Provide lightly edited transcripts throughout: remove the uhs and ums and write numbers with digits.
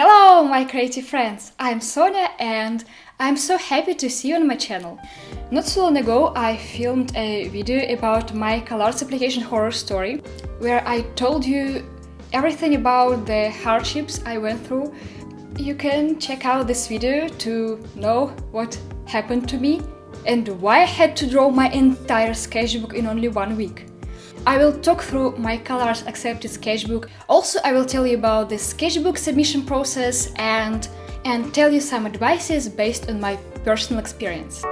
Hello, my creative friends! I'm Sonia and I'm so happy to see you on my channel. Not so long ago I filmed a video about my CalArts application horror story, where I told you everything about the hardships I went through. You can check out this video to know what happened to me and why I had to draw my entire sketchbook in only 1 week. I will talk through my CalArts accepted sketchbook. Also, I will tell you about the sketchbook submission process and tell you some advices based on my personal experience.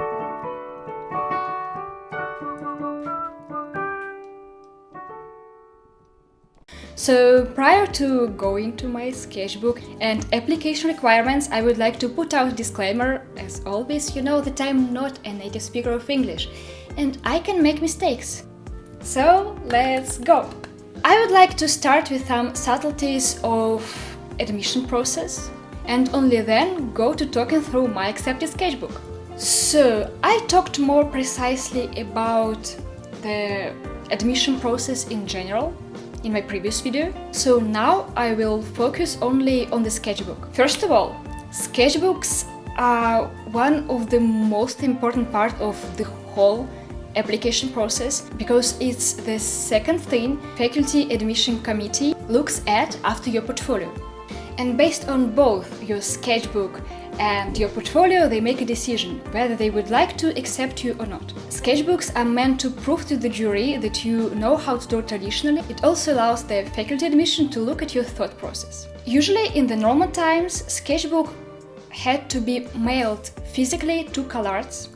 So, prior to going to my sketchbook and application requirements, I would like to put out a disclaimer. As always, you know that I'm not a native speaker of English and I can make mistakes. So, let's go! I would like to start with some subtleties of admission process and only then go to talking through my accepted sketchbook. So, I talked more precisely about the admission process in general in my previous video, so now I will focus only on the sketchbook. First of all, sketchbooks are one of the most important part of the whole application process because it's the second thing faculty admission committee looks at after your portfolio. And based on both your sketchbook and your portfolio, they make a decision whether they would like to accept you or not. Sketchbooks are meant to prove to the jury that you know how to draw traditionally. It also allows the faculty admission to look at your thought process. Usually in the normal times, sketchbook had to be mailed physically to CalArts.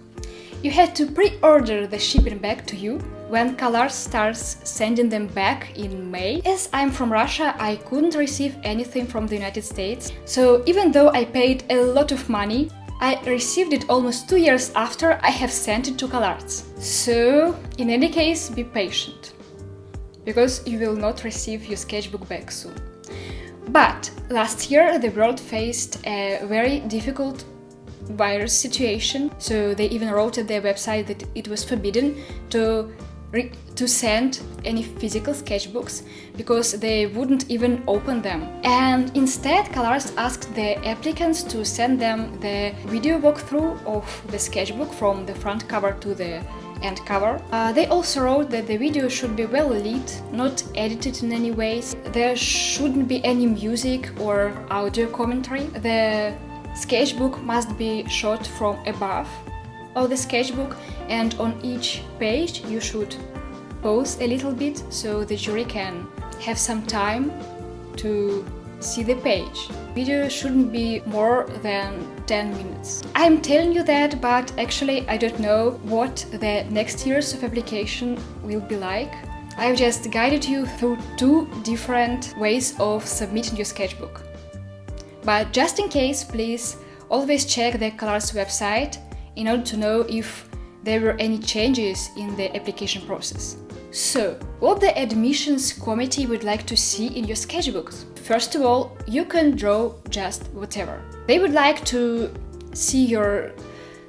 You had to pre-order the shipping back to you when CalArts starts sending them back in May. As I'm from Russia, I couldn't receive anything from the United States, so even though I paid a lot of money, I received it almost 2 years after I have sent it to CalArts. So, in any case, be patient, because you will not receive your sketchbook back soon. But last year the world faced a very difficult virus situation, so they even wrote at their website that it was forbidden to send any physical sketchbooks because they wouldn't even open them. And instead, CalArts asked the applicants to send them the video walkthrough of the sketchbook from the front cover to the end cover. They also wrote that the video should be well lit, not edited in any ways. There shouldn't be any music or audio commentary. The sketchbook must be shot from above of the sketchbook, and on each page you should pause a little bit so the jury can have some time to see the page. Video shouldn't be more than 10 minutes. I'm telling you that, but actually I don't know what the next years of application will be like. I've just guided you through 2 different ways of submitting your sketchbook. But just in case, please always check the CalArts website in order to know if there were any changes in the application process. So, what the admissions committee would like to see in your sketchbooks? First of all, you can draw just whatever. They would like to see your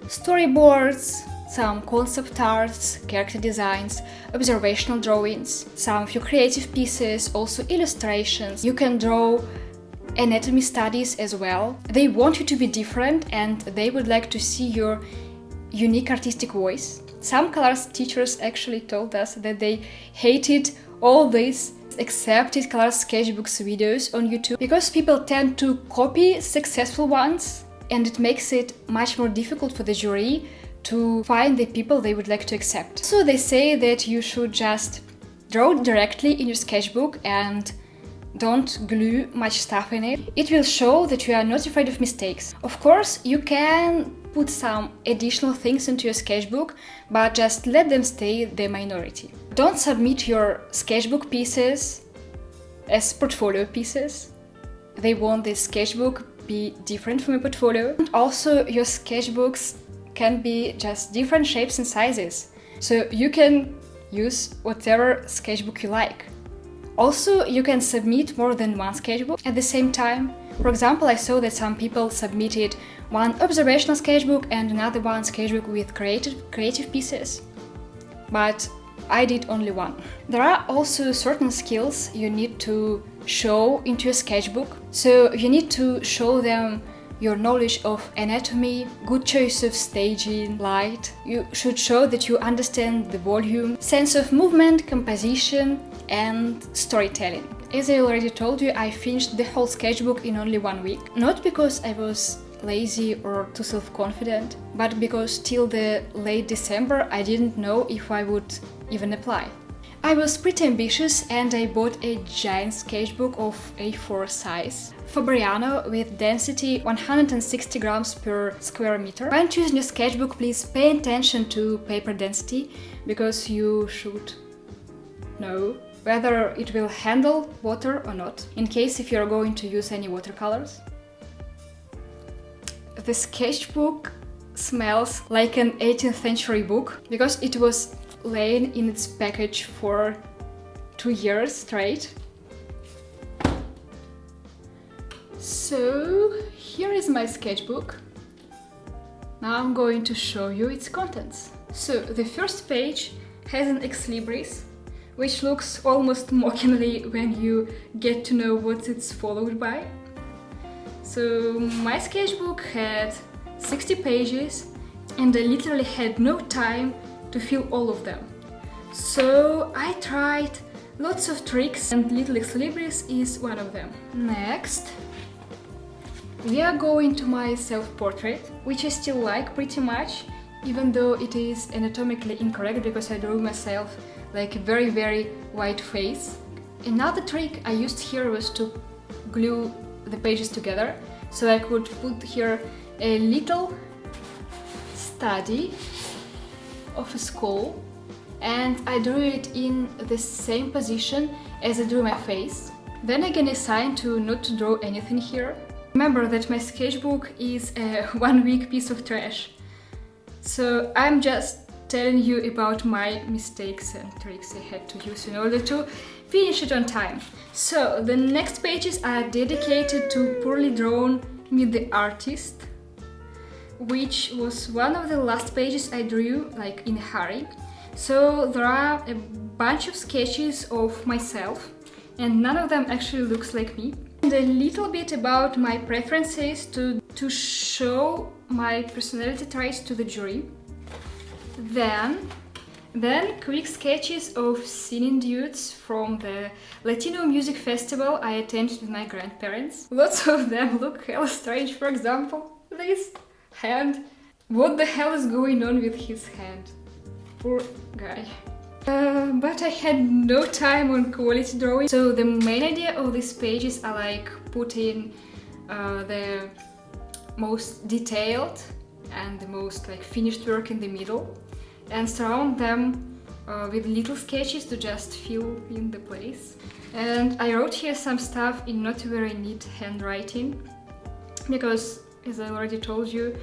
storyboards, some concept arts, character designs, observational drawings, some of your creative pieces, also illustrations. You can draw anatomy studies as well. They want you to be different and they would like to see your unique artistic voice. Some CalArts teachers actually told us that they hated all these accepted CalArts sketchbooks videos on YouTube because people tend to copy successful ones and it makes it much more difficult for the jury to find the people they would like to accept. So they say that you should just draw directly in your sketchbook and don't glue much stuff in it. It will show that you are not afraid of mistakes. Of course, you can put some additional things into your sketchbook, but just let them stay the minority. Don't submit your sketchbook pieces as portfolio pieces. They want the sketchbook be different from your portfolio. And also, your sketchbooks can be just different shapes and sizes, so you can use whatever sketchbook you like. Also, you can submit more than one sketchbook at the same time. For example, I saw that some people submitted one observational sketchbook and another one sketchbook with creative pieces. But I did only one. There are also certain skills you need to show into your sketchbook. So you need to show them your knowledge of anatomy, good choice of staging, light. You should show that you understand the volume, sense of movement, composition, and storytelling. As I already told you, I finished the whole sketchbook in only 1 week. Not because I was lazy or too self-confident, but because till the late December I didn't know if I would even apply. I was pretty ambitious and I bought a giant sketchbook of A4 size, Fabriano, with density 160 grams per square meter. When choosing a sketchbook, please pay attention to paper density, because you should know whether it will handle water or not, in case if you're going to use any watercolors. The sketchbook smells like an 18th century book, because it was laying in its package for 2 years straight. So here is my sketchbook. Now I'm going to show you its contents. So the first page has an ex libris, which looks almost mockingly when you get to know what it's followed by. So my sketchbook had 60 pages and I literally had no time to fill all of them. So I tried lots of tricks and little ex libris is one of them. Next, we are going to my self-portrait, which I still like pretty much, even though it is anatomically incorrect because I drew myself like a very white face. Another trick I used here was to glue the pages together, so I could put here a little study of a skull, and I drew it in the same position as I drew my face. Then again I signed to not to draw anything here. Remember that my sketchbook is a 1 week piece of trash, so I'm just telling you about my mistakes and tricks I had to use in order to finish it on time. So the next pages are dedicated to Poorly Drawn Meet the Artist, which was one of the last pages I drew like in a hurry. So there are a bunch of sketches of myself and none of them actually looks like me. And a little bit about my preferences to show my personality traits to the jury. Then quick sketches of singing dudes from the Latino music festival I attended with my grandparents. Lots of them look hella strange. For example, this hand. What the hell is going on with his hand? Poor guy. But I had no time on quality drawing. So the main idea of these pages are like putting the most detailed and the most like finished work in the middle and surround them with little sketches to just fill in the place. And I wrote here some stuff in not very neat handwriting because, as I already told you,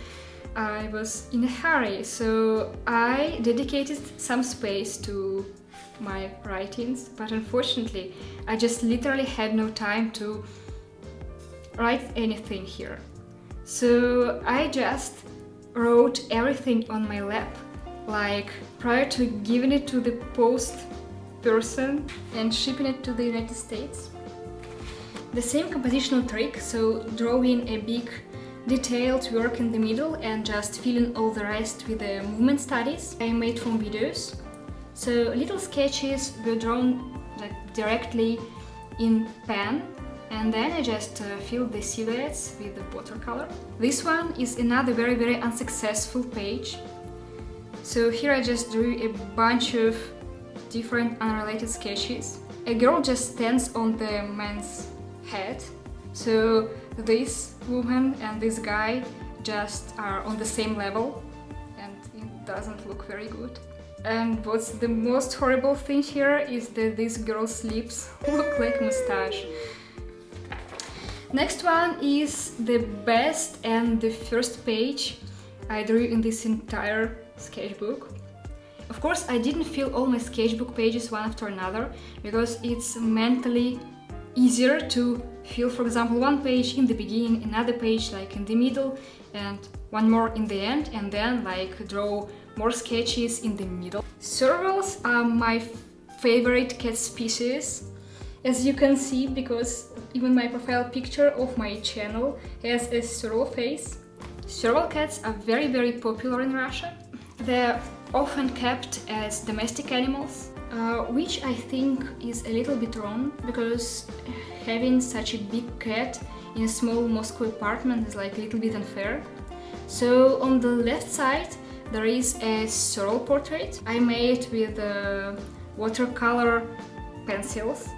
I was in a hurry, so I dedicated some space to my writings, but unfortunately I just literally had no time to write anything here. So I just wrote everything on my lap, like prior to giving it to the post person and shipping it to the United States. The same compositional trick, so drawing a big detailed work in the middle and just filling all the rest with the movement studies I made from videos. So little sketches were drawn like directly in pen, and then I just filled the silhouettes with the watercolor. This one is another very unsuccessful page. So here I just drew a bunch of different unrelated sketches. A girl just stands on the man's head. So this woman and this guy just are on the same level and it doesn't look very good. And what's the most horrible thing here is that this girl's lips look like mustache. Next one is the best and the first page I drew in this entire sketchbook. Of course, I didn't fill all my sketchbook pages one after another because it's mentally easier to fill, for example, one page in the beginning, another page like in the middle, and one more in the end, and then like draw more sketches in the middle. Swirls are my favorite cat species, as you can see, because even my profile picture of my channel has a swirl face. Swirl cats are very popular in Russia. They're often kept as domestic animals, which I think is a little bit wrong, because having such a big cat in a small Moscow apartment is like a little bit unfair. So on the left side there is a Swirl Portrait I made with watercolor pencils.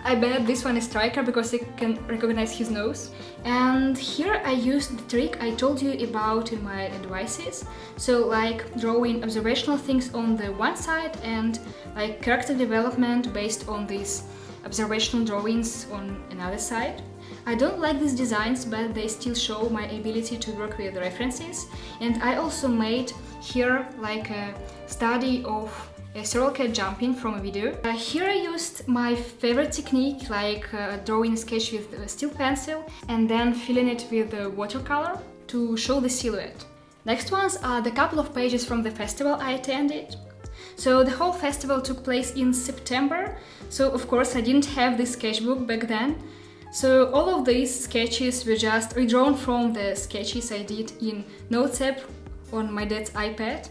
I bet this one is Striker because you can recognize his nose. And here I used the trick I told you about in my advices. So like drawing observational things on the one side and like character development based on these observational drawings on another side. I don't like these designs, but they still show my ability to work with references. And I also made here like a study of a swirl cat jumping from a video. Here I used my favorite technique, like drawing a sketch with a steel pencil and then filling it with watercolor to show the silhouette. Next ones are the couple of pages from the festival I attended. So the whole festival took place in September, so of course I didn't have this sketchbook back then. So all of these sketches were just redrawn from the sketches I did in Notes app on my dad's iPad.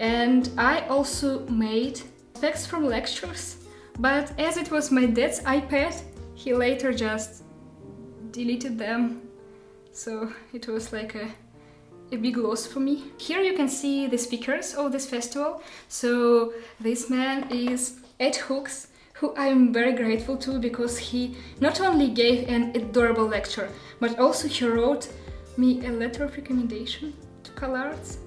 And I also made text from lectures, but as it was my dad's iPad, he later just deleted them, so it was like a big loss for me. Here you can see the speakers of this festival. So this man is Ed Hooks, who I'm very grateful to, because he not only gave an adorable lecture, but also he wrote me a letter of recommendation to CalArts.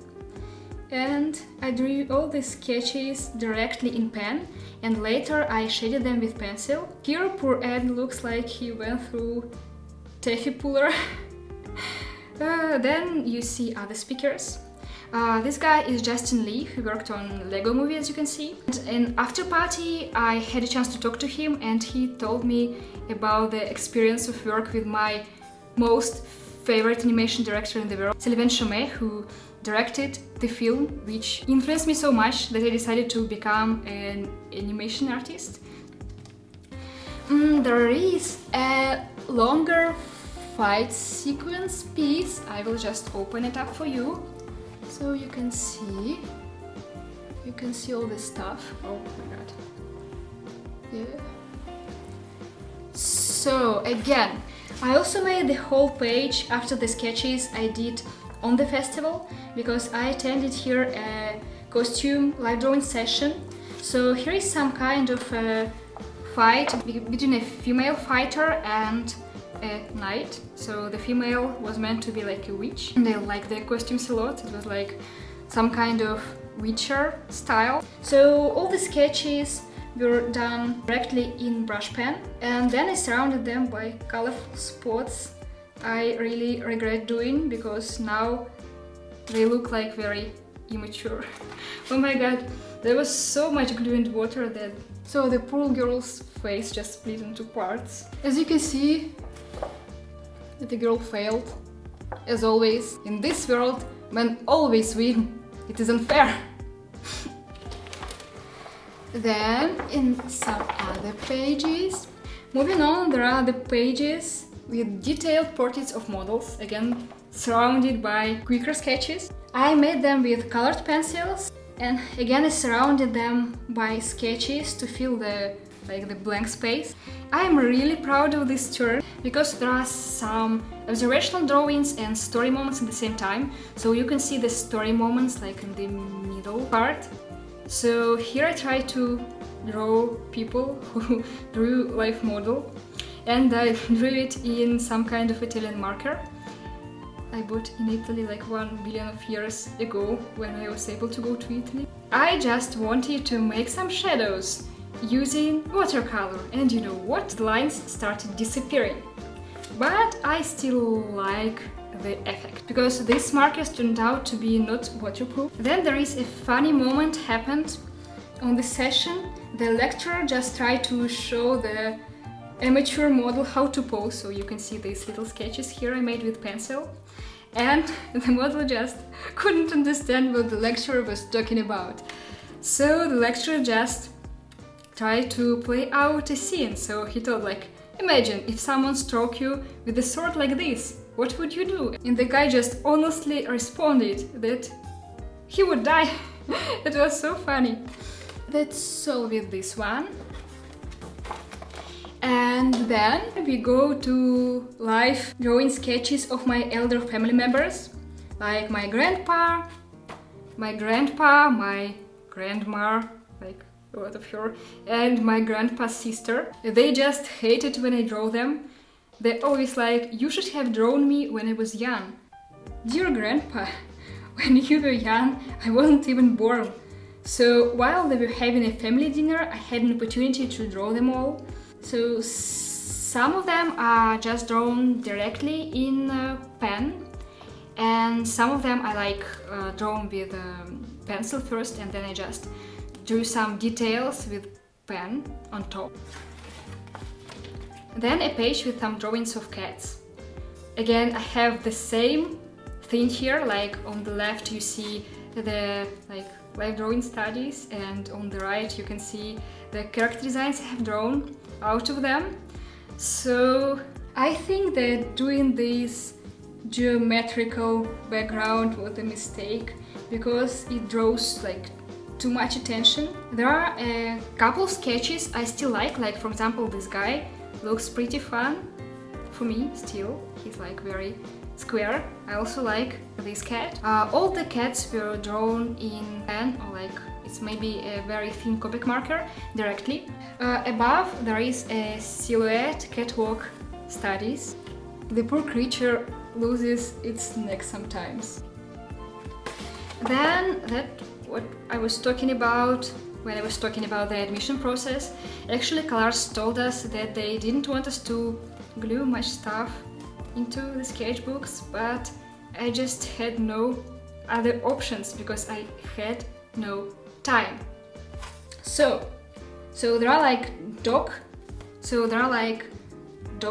And I drew all the sketches directly in pen, and later I shaded them with pencil. Here poor Ed looks like he went through taffy puller. Then you see other speakers. This guy is Justin Lee, who worked on Lego Movie, as you can see. And after party I had a chance to talk to him, and he told me about the experience of work with my most favorite animation director in the world, Sylvain Chomet, who directed the film, which influenced me so much that I decided to become an animation artist. There is a longer fight sequence piece. I will just open it up for you, so you can see all this stuff. Oh my god. Yeah. So again, I also made the whole page after the sketches I did on the festival, because I attended here a costume live drawing session. So here is some kind of a fight between a female fighter and a knight. So the female was meant to be like a witch, and I liked their costumes a lot. It was like some kind of Witcher style. So all the sketches were done directly in brush pen, and then I surrounded them by colorful spots I really regret doing, because now they look like very immature. Oh my god, there was so much glue and water that... So the poor girl's face just split into parts. As you can see, the girl failed. As always, in this world, men always win. It is unfair. Then, in some other pages... Moving on, there are the pages with detailed portraits of models, again surrounded by quicker sketches. I made them with colored pencils, and again I surrounded them by sketches to fill the blank space. I am really proud of this turn, because there are some observational drawings and story moments at the same time, so you can see the story moments like in the middle part. So here I try to draw people who drew life model, and I drew it in some kind of Italian marker I bought in Italy like 1 billion of years ago when I was able to go to Italy. I just wanted to make some shadows using watercolor, and you know what? The lines started disappearing. But I still like the effect, because these markers turned out to be not waterproof. Then there is a funny moment happened on the session. The lecturer just tried to show the amateur model how to pose, so you can see these little sketches here I made with pencil. and the model just couldn't understand what the lecturer was talking about. So the lecturer just tried to play out a scene. So he told, like, imagine if someone struck you with a sword like this, what would you do? And the guy just honestly responded that he would die. It was so funny. That's all with this one. And then we go to live drawing sketches of my elder family members, like my grandpa, my grandma, like a lot of her, and my grandpa's sister. They just hated when I draw them. They always like, you should have drawn me when I was young. Dear grandpa, when you were young, I wasn't even born. So while they were having a family dinner, I had an opportunity to draw them all. So some of them are just drawn directly in pen, and some of them I like drawn with pencil first, and then I just drew some details with pen on top. Then a page with some drawings of cats. Again, I have the same thing here, like on the left you see the live drawing studies, and on the right you can see the character designs I have drawn out of them. So I think that doing this geometrical background was a mistake, because it draws like too much attention. There are a couple of sketches I still like for example this guy looks pretty fun for me still. He's like very square. I also like this cat. All the cats were drawn in pen, or like it's maybe a very thin Copic marker directly. Above there is a silhouette catwalk studies. The poor creature loses its neck sometimes. Then what I was talking about when I was talking about the admission process. Actually, CalArts told us that they didn't want us to glue much stuff into the sketchbooks, but I just had no other options because I had no time. So there are like dog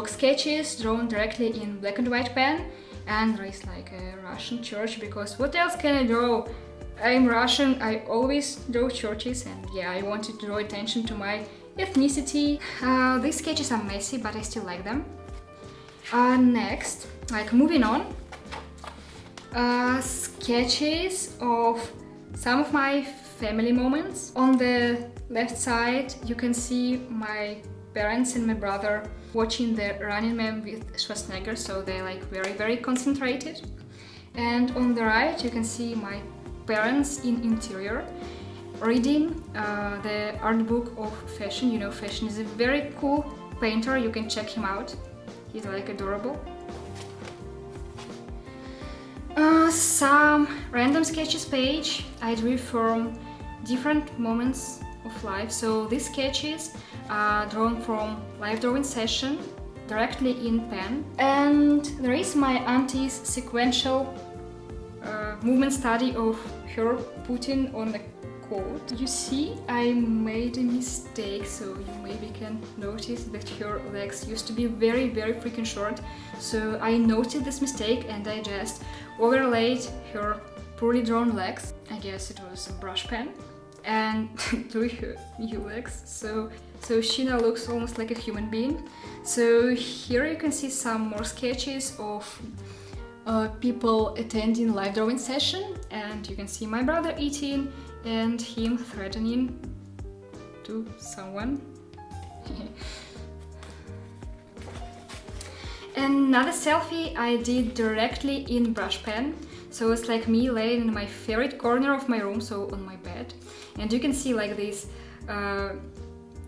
sketches drawn directly in black and white pen, and there is like a Russian church, because what else can I draw? I'm Russian, I always draw churches, and yeah, I wanted to draw attention to my ethnicity. These sketches are messy, but I still like them. Next, like moving on, sketches of some of my family moments. On the left side you can see my parents and my brother watching the Running Man with Schwarzenegger, so they're like very concentrated. And on the right you can see my parents in interior reading the art book of Fashion. You know, Fashion is a very cool painter, you can check him out. He's like adorable. Some random sketches page I drew from different moments of life. So these sketches are drawn from live drawing session directly in pen. And there is my auntie's sequential movement study of her putting on a coat. You see, I made a mistake, so you maybe can notice that her legs used to be very freaking short. So I noted this mistake and I just overlaid her poorly drawn legs. I guess it was a brush pen, and drew her new legs. So she now looks almost like a human being. So here you can see some more sketches of people attending live drawing session, and you can see my brother eating and him threatening to someone. Another selfie I did directly in brush pen. So it's like me laying in my favorite corner of my room, so on my bed. And you can see like these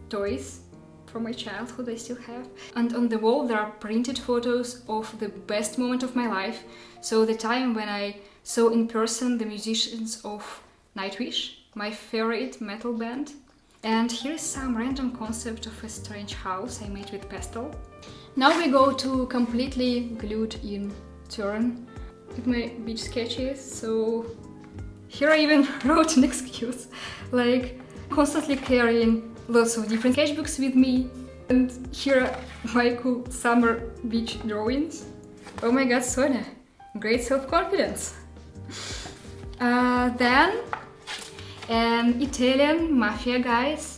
toys from my childhood I still have. And on the wall there are printed photos of the best moment of my life. So the time when I saw in person the musicians of Nightwish, my favorite metal band. And here is some random concept of a strange house I made with pastel. Now we go to completely glued in turn with my beach sketches. So here I even wrote an excuse, like constantly carrying lots of different sketchbooks with me. And here are my cool summer beach drawings. Oh my god, Sonia, great self-confidence. Then an Italian mafia guys.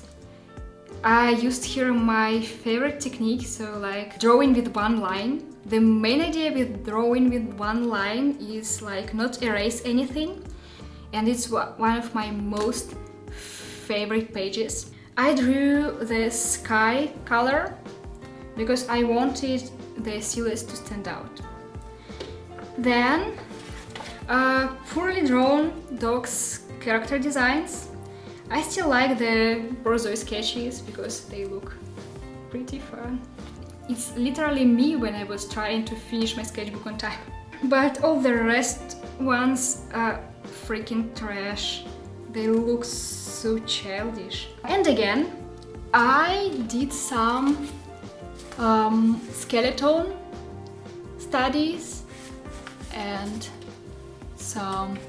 I used here my favorite technique, so like drawing with one line. The main idea with drawing with one line is like not erase anything, and it's one of my most favorite pages. I drew the sky color because I wanted the silhouettes to stand out. Then poorly drawn dogs character designs. I still like the Borzoi sketches because they look pretty fun. It's literally me when I was trying to finish my sketchbook on time. But all the rest ones are freaking trash. They look so childish. And again, I did some skeleton studies and some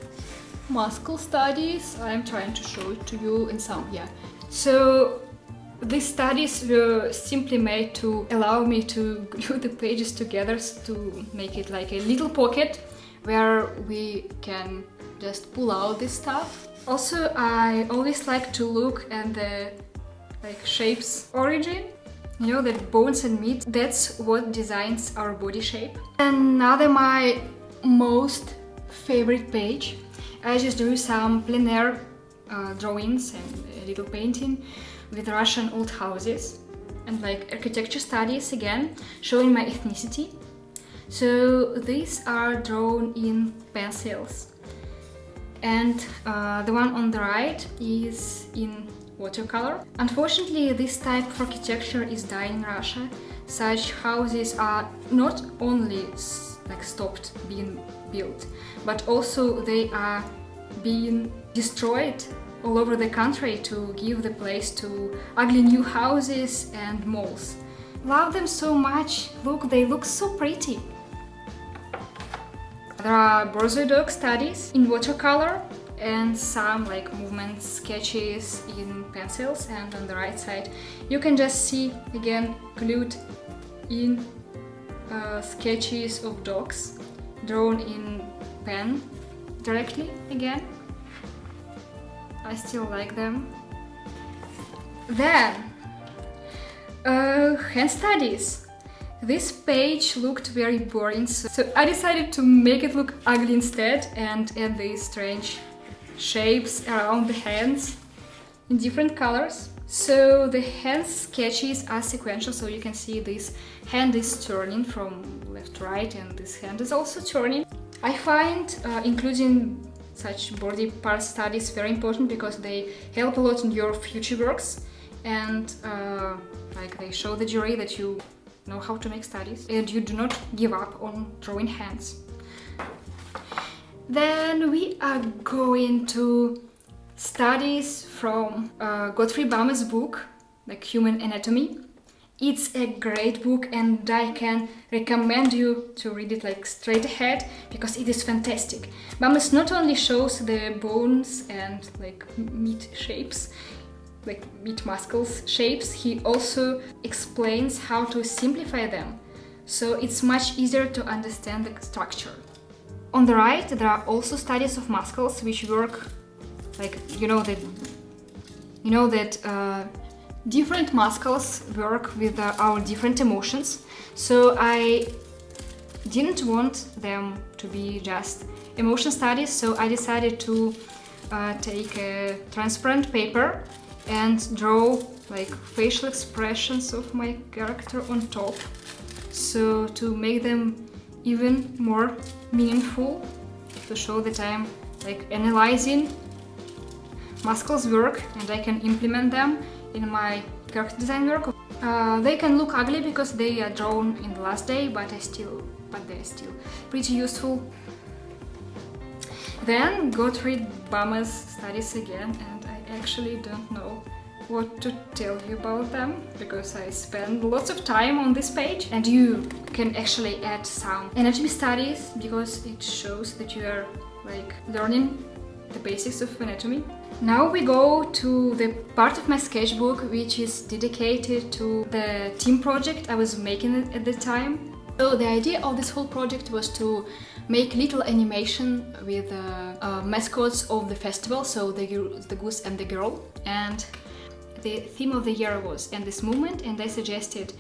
muscle studies. I'm trying to show it to you in some, yeah. So these studies were simply made to allow me to glue the pages together to make it like a little pocket where we can just pull out this stuff. Also, I always like to look at the shapes origin. You know, that bones and meat, that's what designs our body shape. Another my most favorite page. I just drew some plein air drawings and a little painting with Russian old houses and like architecture studies again, showing my ethnicity. So these are drawn in pencils, and the one on the right is in watercolor. Unfortunately, this type of architecture is dying in Russia. Such houses are not only stopped being built, but also they are being destroyed all over the country to give the place to ugly new houses and malls. Love them so much. Look, they look so pretty. There are Borzoi dog studies in watercolor and some like movement sketches in pencils, and on the right side you can just see again glued in sketches of dogs drawn in pen directly again. I still like them. Then hand studies. This page looked very boring, so I decided to make it look ugly instead and add these strange shapes around the hands in different colors. So the hand sketches are sequential, so you can see this hand is turning from left to right and this hand is also turning. I find including such body part studies very important because they help a lot in your future works, and they show the jury that you know how to make studies and you do not give up on drawing hands. Then we are going to studies from Godfrey Baumer's book, like Human Anatomy. It's a great book and I can recommend you to read it like straight ahead because it is fantastic. Baumer not only shows the bones and like meat shapes, like meat muscles shapes, he also explains how to simplify them, so it's much easier to understand the structure. On the right there are also studies of muscles which work like different muscles work with our different emotions. So I didn't want them to be just emotion studies, so I decided to take a transparent paper and draw like facial expressions of my character on top, so to make them even more meaningful, to show that I'm like analyzing muscles work and I can implement them in my character design work. They can look ugly because they are drawn in the last day, but they're still pretty useful. Then Godfrey Baumer's studies again, and I actually don't know what to tell you about them because I spend lots of time on this page, and you can actually add some anatomy studies because it shows that you are like learning the basics of anatomy. Now we go to the part of my sketchbook which is dedicated to the team project I was making at the time. So the idea of this whole project was to make little animation with mascots of the festival, so the goose and the girl, and the theme of the year was "And This Movement," and I suggested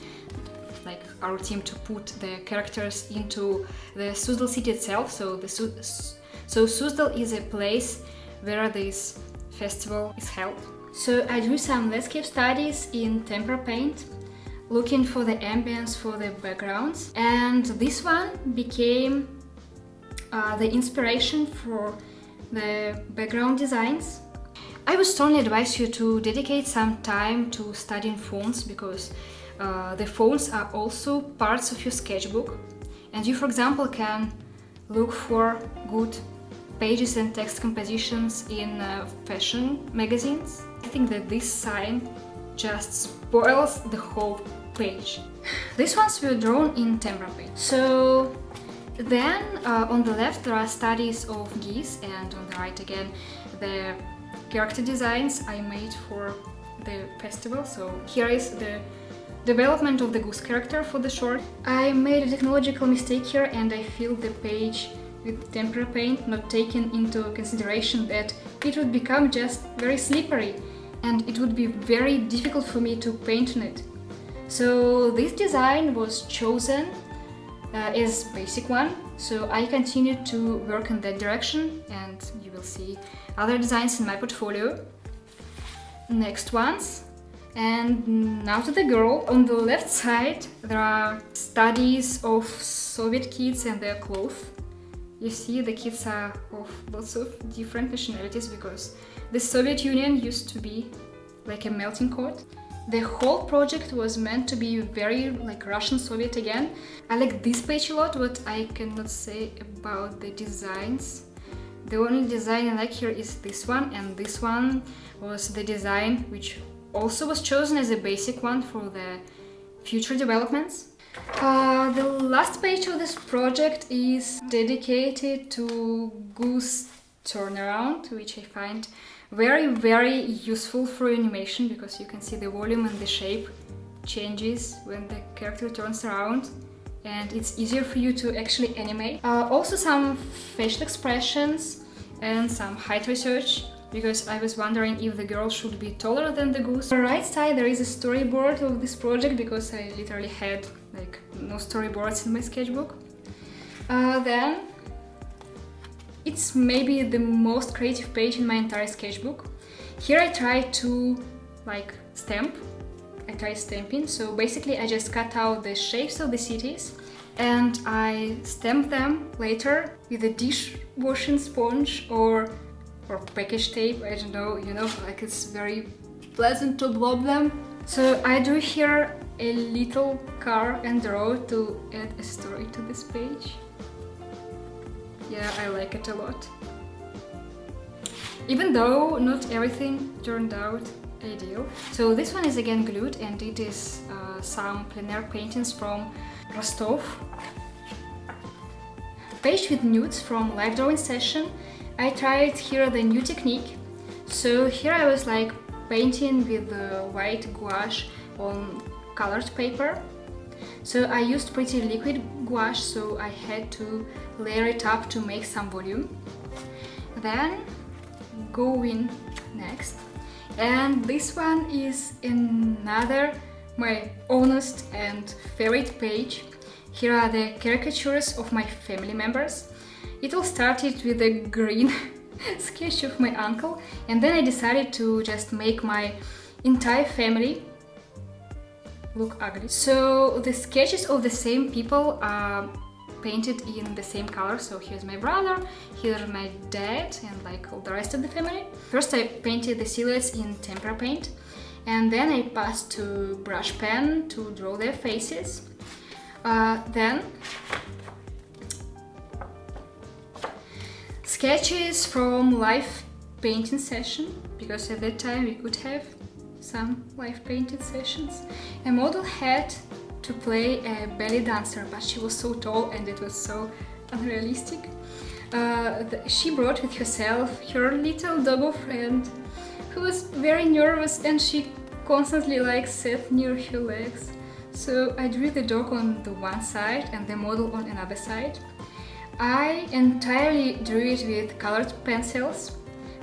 like our team to put the characters into the Suzdal city itself. So Suzdal is a place where this festival is held. So I drew some landscape studies in tempera paint, looking for the ambience for the backgrounds, and this one became the inspiration for the background designs. I would strongly advise you to dedicate some time to studying fonts, because the fonts are also parts of your sketchbook, and you, for example, can look for good pages and text compositions in fashion magazines. I think that this sign just spoils the whole page. These ones were drawn in tempera paint. So then on the left there are studies of geese, and on the right again the character designs I made for the festival. So here is the development of the goose character for the short. I made a technological mistake here, and I filled the page with tempera paint, not taking into consideration that it would become just very slippery and it would be very difficult for me to paint on it. So this design was chosen as basic one, so I continued to work in that direction, and you will see other designs in my portfolio. Next ones. And now to the girl. On the left side there are studies of Soviet kids and their clothes. You see, the kids are of lots of different nationalities, because the Soviet Union used to be like a melting pot. The whole project was meant to be very like Russian Soviet again. I like this page a lot, but I cannot say about the designs. The only design I like here is this one, and this one was the design which also was chosen as a basic one for the future developments. The last page of this project is dedicated to goose turnaround, which I find very useful for animation, because you can see the volume and the shape changes when the character turns around, and it's easier for you to actually animate. Also some facial expressions and some height research, because I was wondering if the girl should be taller than the goose. On the right side there is a storyboard of this project, because I literally had like no storyboards in my sketchbook. Then it's maybe the most creative page in my entire sketchbook. Here I tried to like stamp. I tried stamping, so basically I just cut out the shapes of the cities and I stamped them later with a dishwashing sponge or package tape, I don't know, you know, like it's very pleasant to blob them. So I drew here a little car and road to add a story to this page. Yeah, I like it a lot. Even though not everything turned out ideal. So this one is again glued, and it is some plein air paintings from Rostov. Page with nudes from live drawing session. I tried here the new technique. So here I was like painting with the white gouache on colored paper. So I used pretty liquid gouache, so I had to layer it up to make some volume. Then go in next. And this one is another my honest and favorite page. Here are the caricatures of my family members. It all started with a green sketch of my uncle, and then I decided to just make my entire family look ugly. So the sketches of the same people are painted in the same color. So here's my brother, here's my dad, and like all the rest of the family. First I painted the silhouettes in tempera paint, and then I passed to brush pen to draw their faces. Then sketches from live painting session, because at that time we could have some live painted sessions. A model had to play a belly dancer, but she was so tall and it was so unrealistic. She brought with herself her little doggo friend, who was very nervous, and she constantly like sat near her legs. So I drew the dog on the one side and the model on another side. I entirely drew it with colored pencils.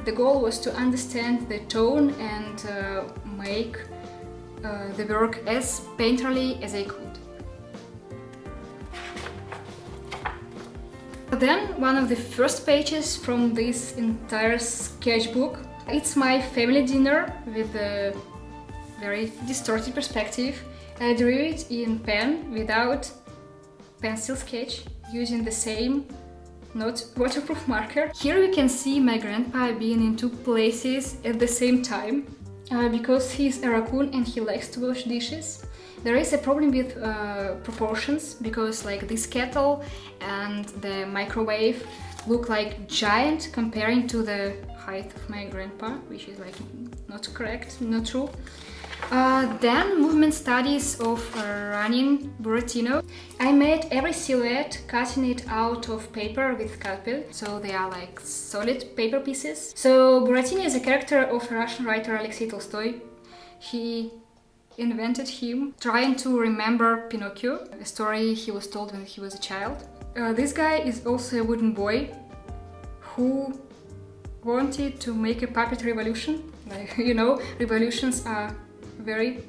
The goal was to understand the tone and make the work as painterly as I could. Then one of the first pages from this entire sketchbook. It's my family dinner with a very distorted perspective. I drew it in pen without pencil sketch, using the same not waterproof marker. Here we can see my grandpa being in two places at the same time because he's a raccoon and he likes to wash dishes. There is a problem with proportions because like this kettle and the microwave look like giant comparing to the height of my grandpa, which is like not correct, not true. Then movement studies of running Buratino. I made every silhouette cutting it out of paper with scalpel, so they are like solid paper pieces. So Buratino is a character of Russian writer Alexei Tolstoy. He invented him trying to remember Pinocchio, a story he was told when he was a child. This guy is also a wooden boy who wanted to make a puppet revolution. Like, you know, revolutions are a very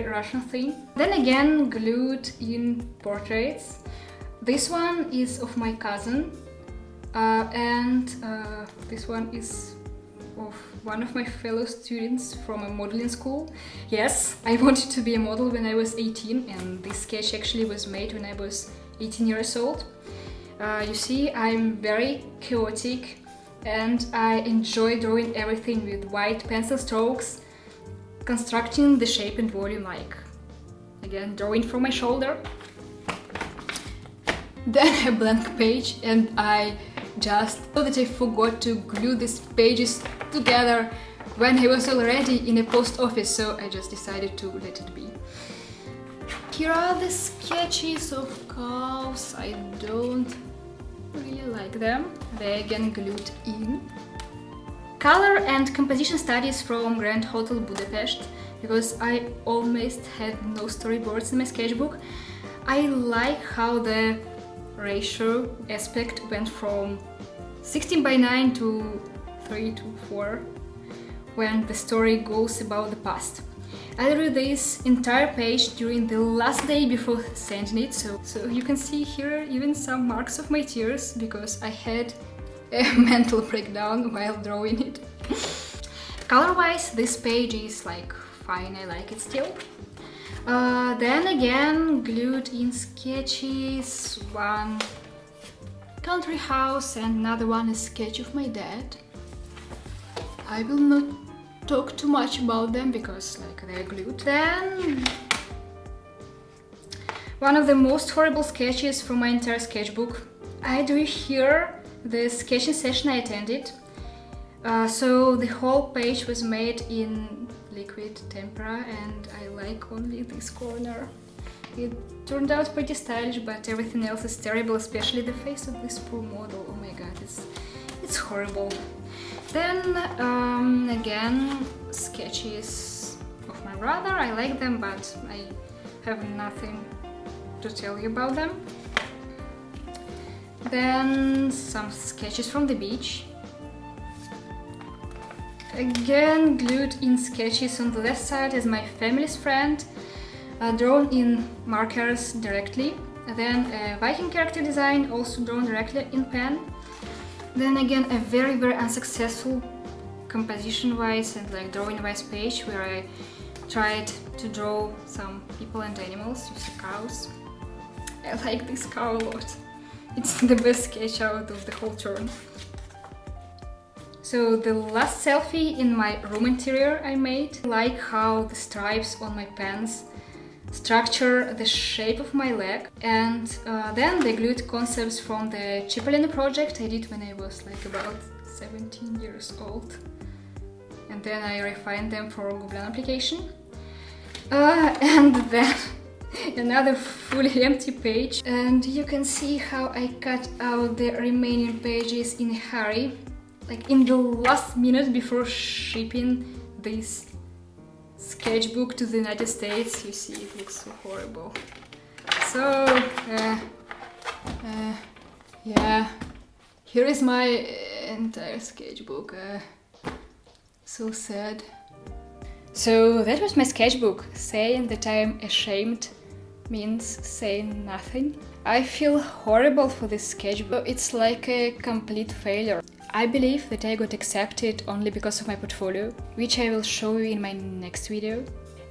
Russian thing. Then again, glued in portraits. This one is of my cousin and this one is of one of my fellow students from a modeling school. Yes, I wanted to be a model when I was 18 and this sketch actually was made when I was 18 years old. You see, I'm very chaotic and I enjoy drawing everything with white pencil strokes, constructing the shape and volume, like, again, drawing from my shoulder. Then a blank page, and I just thought that I forgot to glue these pages together when I was already in a post office, so I just decided to let it be. Here are the sketches of cows. I don't really like them. They again glued in. Color and composition studies from Grand Hotel Budapest, because I almost had no storyboards in my sketchbook. I like how the ratio aspect went from 16:9 to 3:4 when the story goes about the past. I drew this entire page during the last day before sending it, so you can see here even some marks of my tears because I had a mental breakdown while drawing it. Color-wise, this page is like fine, I like it still. Then again, glued in sketches, one country house and another one a sketch of my dad. I will not talk too much about them because like they're glued. Then one of the most horrible sketches from my entire sketchbook. I drew here the sketching session I attended. So the whole page was made in liquid tempera and I like only this corner. It turned out pretty stylish, but everything else is terrible, especially the face of this poor model. Oh my god, it's horrible. Then again, sketches of my brother. I like them, but I have nothing to tell you about them. Then some sketches from the beach. Again, glued in sketches on the left side as my family's friend, drawn in markers directly. Then a Viking character design, also drawn directly in pen. Then again, a very unsuccessful composition-wise and like drawing-wise page where I tried to draw some people and animals, you see cows. I like this cow a lot. It's the best sketch out of the whole turn. So the last selfie in my room interior I made. I like how the stripes on my pants structure the shape of my leg, and then the glued concepts from the Cipollino project I did when I was like about 17 years old. And then I refined them for Google application. And then another fully empty page, and you can see how I cut out the remaining pages in a hurry, like in the last minute before shipping this sketchbook to the United States. You see, it looks so horrible. So, yeah, here is my entire sketchbook. So sad. So that was my sketchbook. Saying that I'm ashamed means saying nothing. I feel horrible for this sketchbook. It's like a complete failure. I believe that I got accepted only because of my portfolio, which I will show you in my next video.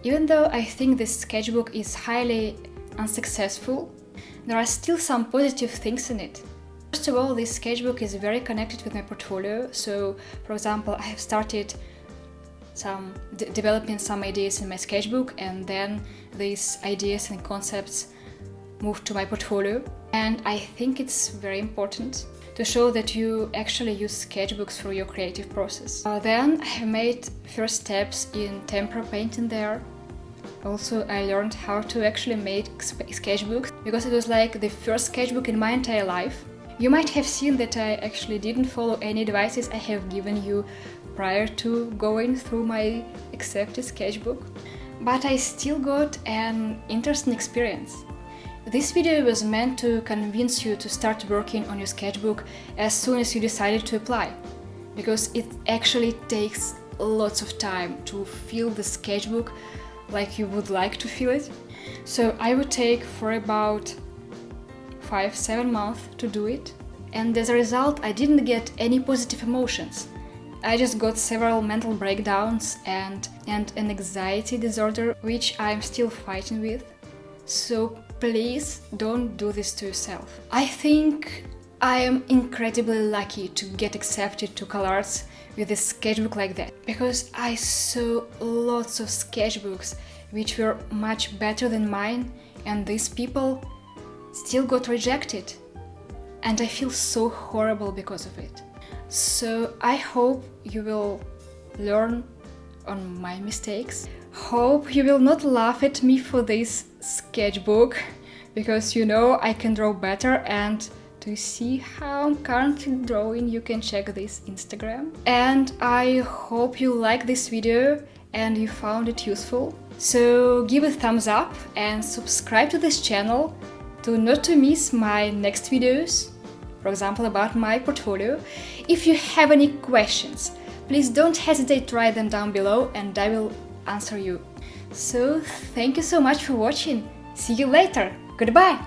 Even though I think this sketchbook is highly unsuccessful, there are still some positive things in it. First of all, this sketchbook is very connected with my portfolio. So, for example, I have started developing some ideas in my sketchbook, and then these ideas and concepts moved to my portfolio. And I think it's very important to show that you actually use sketchbooks for your creative process. Then I have made first steps in tempera painting there. Also, I learned how to actually make sketchbooks because it was like the first sketchbook in my entire life. You might have seen that I actually didn't follow any advices I have given you prior to going through my accepted sketchbook, but I still got an interesting experience. This video was meant to convince you to start working on your sketchbook as soon as you decided to apply, because it actually takes lots of time to feel the sketchbook like you would like to feel it. So I would take for about 5-7 months to do it, and as a result I didn't get any positive emotions. I just got several mental breakdowns and an anxiety disorder, which I'm still fighting with. So please don't do this to yourself. I think I am incredibly lucky to get accepted to CalArts with a sketchbook like that, because I saw lots of sketchbooks which were much better than mine, and these people still got rejected, and I feel so horrible because of it. So I hope you will learn on my mistakes. Hope you will not laugh at me for this sketchbook, because you know I can draw better, and to see how I'm currently drawing you can check this Instagram. And I hope you like this video and you found it useful. So give a thumbs up and subscribe to this channel not to miss my next videos, for example about my portfolio. If you have any questions, please don't hesitate to write them down below and I will answer you. So thank you so much for watching. See you later. Goodbye.